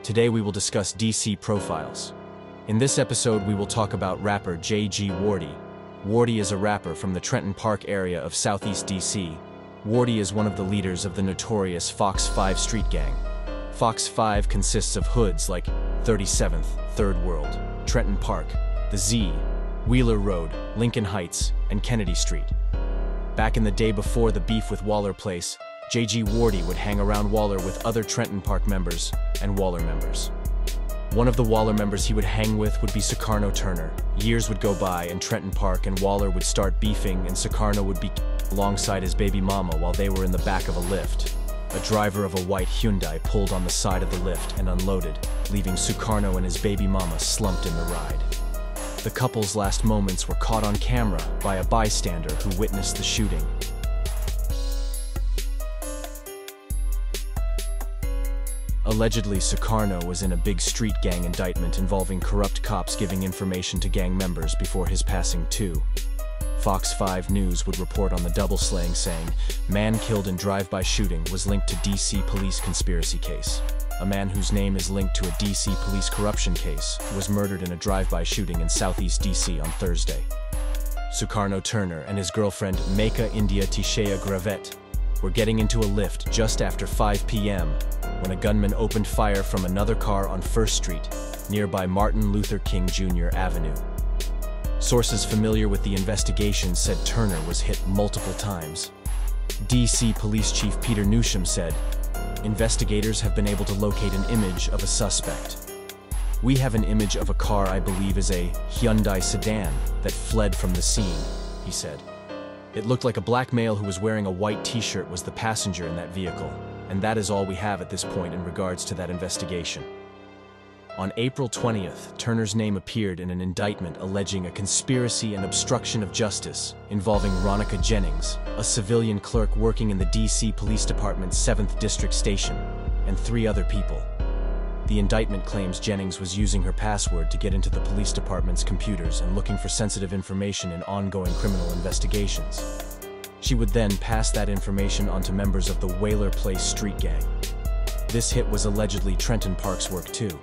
Today we will discuss DC profiles. In this episode we will talk about rapper J.G. Wardy. Wardy is a rapper from the Trenton Park area of Southeast DC. Wardy is one of the leaders of the notorious Fox 5 street gang. Fox 5 consists of hoods like 37th, Third World, Trenton Park, the Z, Wheeler Road, Lincoln Heights, and Kennedy Street. Back in the day before the beef with Wahler Place, J.G. Wardy would hang around Wahler with other Trenton Park members and Wahler members. One of the Wahler members he would hang with would be Karno Turner. Years would go by and Trenton Park and Wahler would start beefing, and Karno would be alongside his baby mama while they were in the back of a lift. A driver of a white Hyundai pulled on the side of the lift and unloaded, leaving Karno and his baby mama slumped in the ride. The couple's last moments were caught on camera by a bystander who witnessed the shooting. Allegedly, Karno was in a big street gang indictment involving corrupt cops giving information to gang members before his passing too. Fox 5 News would report on the double slaying, saying, "Man killed in drive-by shooting was linked to DC police conspiracy case." A man whose name is linked to a DC police corruption case was murdered in a drive-by shooting in Southeast DC on Thursday. Karno Turner and his girlfriend Meka India Tishea Gravet were getting into a lift just after 5 p.m. when a gunman opened fire from another car on 1st Street, nearby Martin Luther King Jr. Avenue. Sources familiar with the investigation said Turner was hit multiple times. DC Police Chief Peter Newsham said, "Investigators have been able to locate an image of a suspect. We have an image of a car I believe is a Hyundai sedan that fled from the scene," he said. "It looked like a black male who was wearing a white t-shirt was the passenger in that vehicle, and that is all we have at this point in regards to that investigation." On April 20th, Turner's name appeared in an indictment alleging a conspiracy and obstruction of justice involving Ronica Jennings, a civilian clerk working in the DC Police Department's 7th District Station, and 3 other people. The indictment claims Jennings was using her password to get into the police department's computers and looking for sensitive information in ongoing criminal investigations. She would then pass that information on to members of the Wahler Place street gang. This hit was allegedly Trenton Park's work too.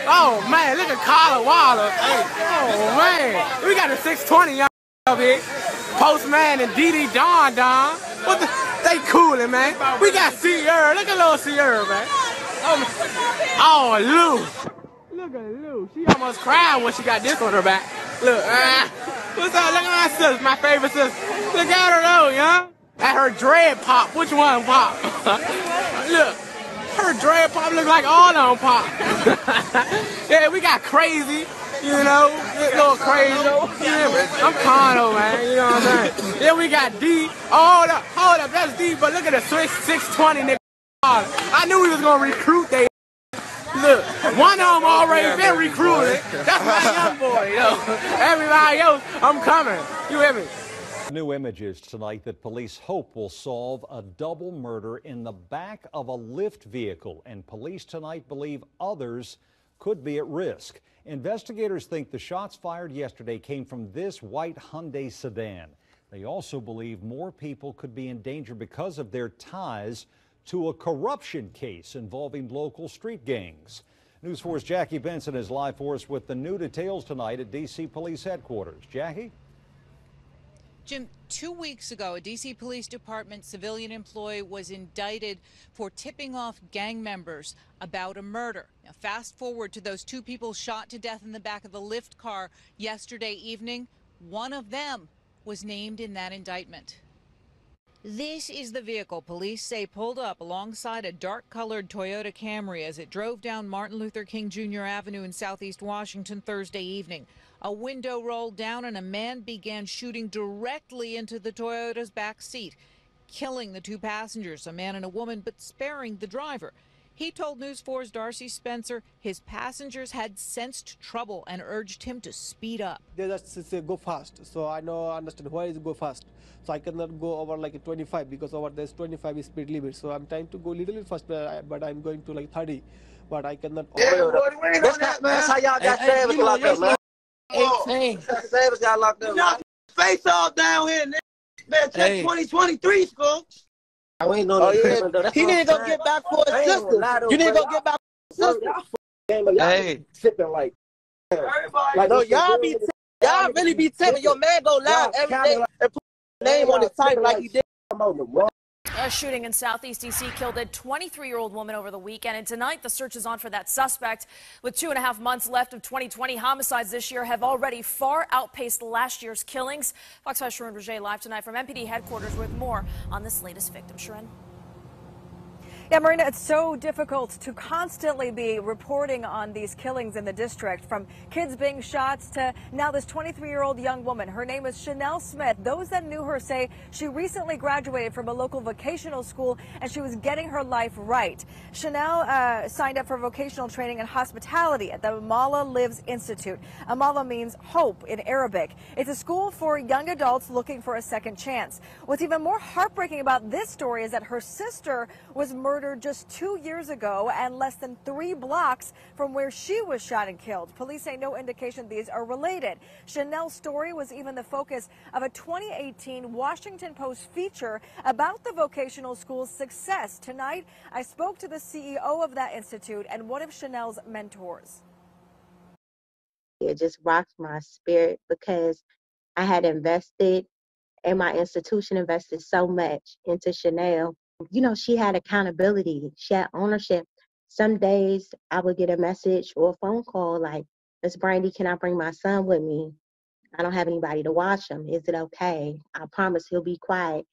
Oh man, look at Carla Wahler. Hey, oh man, we got a 620 up here. Postman and Dee Don. What the? They coolin', man. We got Sierra. Look at little Sierra, man. Oh, Lou. Look at Lou. She almost cried when she got this on her back. Look, what's up? Look at my sister, my favorite sister. Look at her though, young. At her dread pop. Which one pop? Look. Her dread pop look like all on pop. Yeah, we got crazy, you know, a little crazy. Yeah, I'm Karno, man, you know what I'm saying? Yeah, we got D. Oh, hold up, that's D, but look at the Swiss 620 nigga. I knew we was gonna recruit they. Look, one of them already been recruited. That's my young boy, yo. Everybody else, I'm coming. You hear me? New images tonight that police hope will solve a double murder in the back of a lift vehicle, and police tonight believe others could be at risk. Investigators think the shots fired yesterday came from this white Hyundai sedan. They also believe more people could be in danger because of their ties to a corruption case involving local street gangs. News 4's Jackie Benson is live for us with the new details tonight at DC Police Headquarters. Jackie? Jim, 2 weeks ago, a D.C. Police Department civilian employee was indicted for tipping off gang members about a murder. Now, fast forward to those 2 people shot to death in the back of the lift car yesterday evening. One of them was named in that indictment. This is the vehicle police say pulled up alongside a dark-colored Toyota Camry as it drove down Martin Luther King Jr. Avenue in Southeast Washington Thursday evening. A window rolled down and a man began shooting directly into the Toyota's back seat, killing the 2 passengers, a man and a woman, but sparing the driver. He told News 4's Darcy Spencer his passengers had sensed trouble and urged him to speed up. They just say go fast, so I understand why is go fast. So I cannot go over like 25 because over there's 25 is speed limit. So I'm trying to go a little bit fast, but I'm going to like 30, but I cannot. That's how y'all got Savage locked up, man. 18. Savage got locked up. Face off down here, nigga. Better check 2023 school. I ain't no Oh, yeah. though. He need to go get back for his sister. You need to go get back for his sister. Hey, sipping like No, y'all really be tipping. Your man go live every day and put his name on his title like he did. A shooting in Southeast D.C. killed a 23-year-old woman over the weekend, and tonight the search is on for that suspect. With 2.5 months left of 2020, homicides this year have already far outpaced last year's killings. Fox 5's Sharon Roger live tonight from MPD headquarters with more on this latest victim. Sharon? Yeah, Marina, it's so difficult to constantly be reporting on these killings in the district, from kids being shot to now this 23-year-old young woman. Her name is Chanel Smith. Those that knew her say she recently graduated from a local vocational school and she was getting her life right. Chanel signed up for vocational training in hospitality at the Amala Lives Institute. Amala means hope in Arabic. It's a school for young adults looking for a second chance. What's even more heartbreaking about this story is that her sister was murdered just 2 years ago and less than 3 blocks from where she was shot and killed. Police say no indication these are related. Chanel's story was even the focus of a 2018 Washington Post feature about the vocational school's success. Tonight, I spoke to the CEO of that institute and one of Chanel's mentors. It just rocked my spirit because I had invested, and my institution invested so much into Chanel. You know, she had accountability, she had ownership. Some days I would get a message or a phone call like, Miss Brandy, can I bring my son with me? I don't have anybody to watch him. Is it okay? I promise he'll be quiet.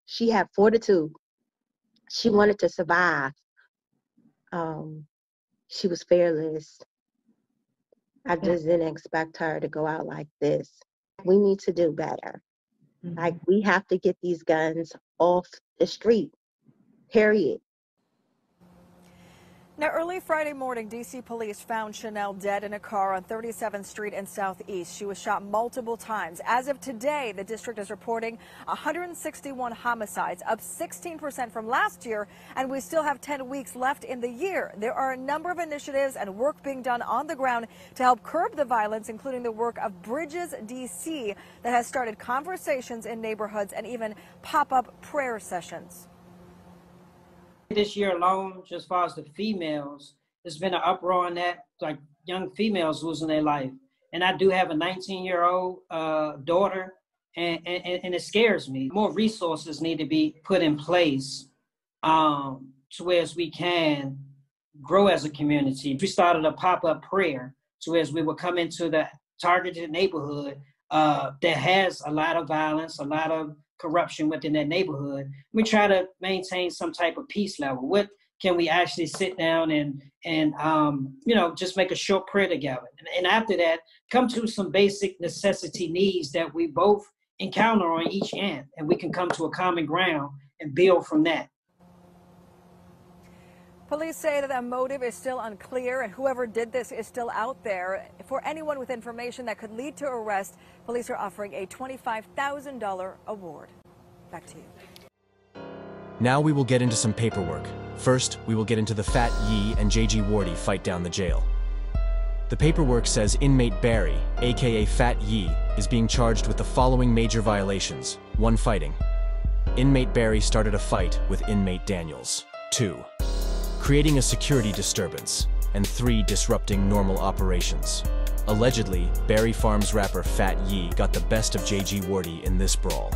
She had fortitude. She wanted to survive. She was fearless. I just didn't expect her to go out like this. We need to do better. Like, we have to get these guns off the street, period. Now, early Friday morning, D.C. police found Chanel dead in a car on 37th Street and Southeast. She was shot multiple times. As of today, the district is reporting 161 homicides, up 16% from last year, and we still have 10 weeks left in the year. There are a number of initiatives and work being done on the ground to help curb the violence, including the work of Bridges D.C. that has started conversations in neighborhoods and even pop-up prayer sessions. This year alone, just as far as the females, there's been an uproar on that, like young females losing their life. And I do have a 19-year-old daughter, and it scares me. More resources need to be put in place to where we can grow as a community. We started a pop-up prayer to where we would come into the targeted neighborhood that has a lot of violence, a lot of corruption within that neighborhood. We try to maintain some type of peace level. What can we actually sit down and you know, just make a short prayer together? And after that, come to some basic necessity needs that we both encounter on each end, and we can come to a common ground and build from that. Police say that the motive is still unclear, and whoever did this is still out there. For anyone with information that could lead to arrest, police are offering a $25,000 award. Back to you. Now we will get into some paperwork. First, we will get into the Fat Yee and JG Wardy fight down the jail. The paperwork says inmate Barry, aka Fat Yee, is being charged with the following major violations. 1. Fighting. Inmate Barry started a fight with inmate Daniels. 2. Creating a security disturbance. And 3. Disrupting normal operations. Allegedly, Barry Farms rapper Fat Yee got the best of JG Wardy in this brawl.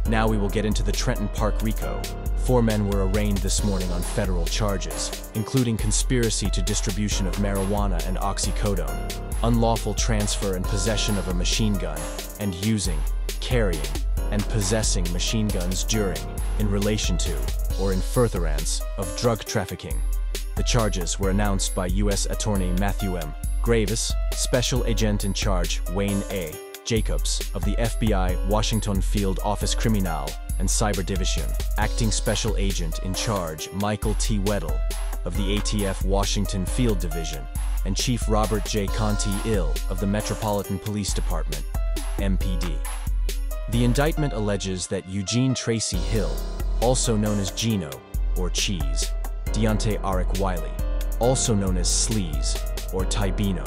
Now we will get into the Trenton Park R.I.C.O. 4 men were arraigned this morning on federal charges, including conspiracy to distribution of marijuana and oxycodone, unlawful transfer and possession of a machine gun, and using, carrying, and possessing machine guns during, in relation to, or in furtherance of drug trafficking. The charges were announced by U.S. Attorney Matthew M. Graves, Special Agent in Charge Wayne A. Jacobs of the FBI Washington Field Office Criminal and Cyber Division, Acting Special Agent in Charge Michael T. Weddle of the ATF Washington Field Division, and Chief Robert J. Conti Ill of the Metropolitan Police Department, MPD. The indictment alleges that Eugene Tracy Hill, also known as Gino, or Cheese, Deontay Arik Wiley, also known as Sleaze, or Tybino,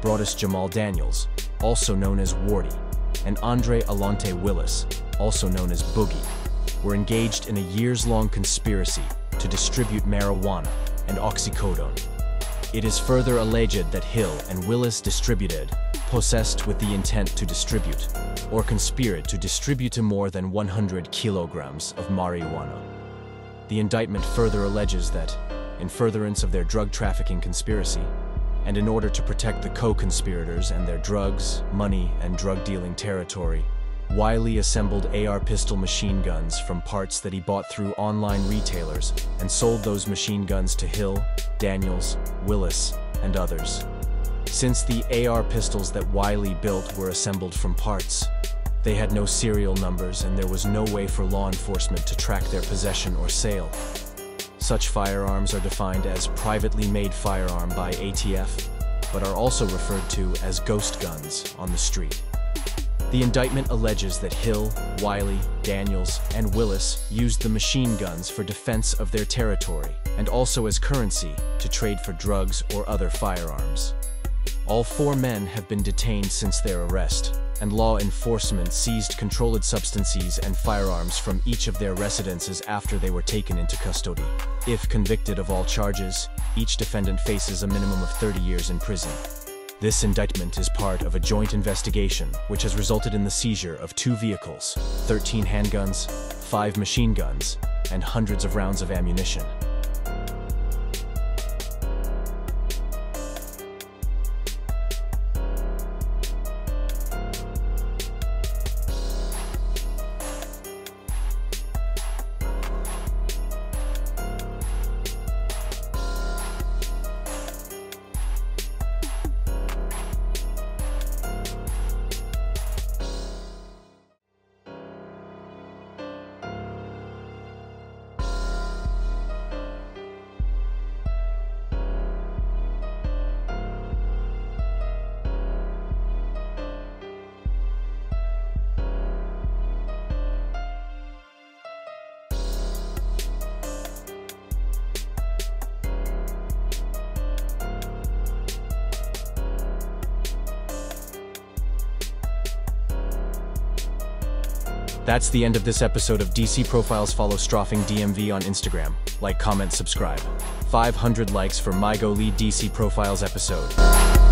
Broadus Jamal Daniels, also known as Wardy, and Andre Alante Willis, also known as Boogie, were engaged in a years-long conspiracy to distribute marijuana and oxycodone. It is further alleged that Hill and Willis distributed, possessed with the intent to distribute, or conspired to distribute more than 100 kilograms of marijuana. The indictment further alleges that, in furtherance of their drug trafficking conspiracy, and in order to protect the co-conspirators and their drugs, money, and drug-dealing territory, Wiley assembled AR pistol machine guns from parts that he bought through online retailers and sold those machine guns to Hill, Daniels, Willis, and others. Since the AR pistols that Wiley built were assembled from parts, they had no serial numbers and there was no way for law enforcement to track their possession or sale. Such firearms are defined as privately made firearm by ATF, but are also referred to as ghost guns on the street. The indictment alleges that Hill, Wiley, Daniels, and Willis used the machine guns for defense of their territory and also as currency to trade for drugs or other firearms. All 4 men have been detained since their arrest, and law enforcement seized controlled substances and firearms from each of their residences after they were taken into custody. If convicted of all charges, each defendant faces a minimum of 30 years in prison. This indictment is part of a joint investigation which has resulted in the seizure of 2 vehicles, 13 handguns, 5 machine guns, and hundreds of rounds of ammunition. That's the end of this episode of DC Profiles. Follow Straffing DMV on Instagram. Like, comment, subscribe. 500 likes for my Go Lead DC Profiles episode.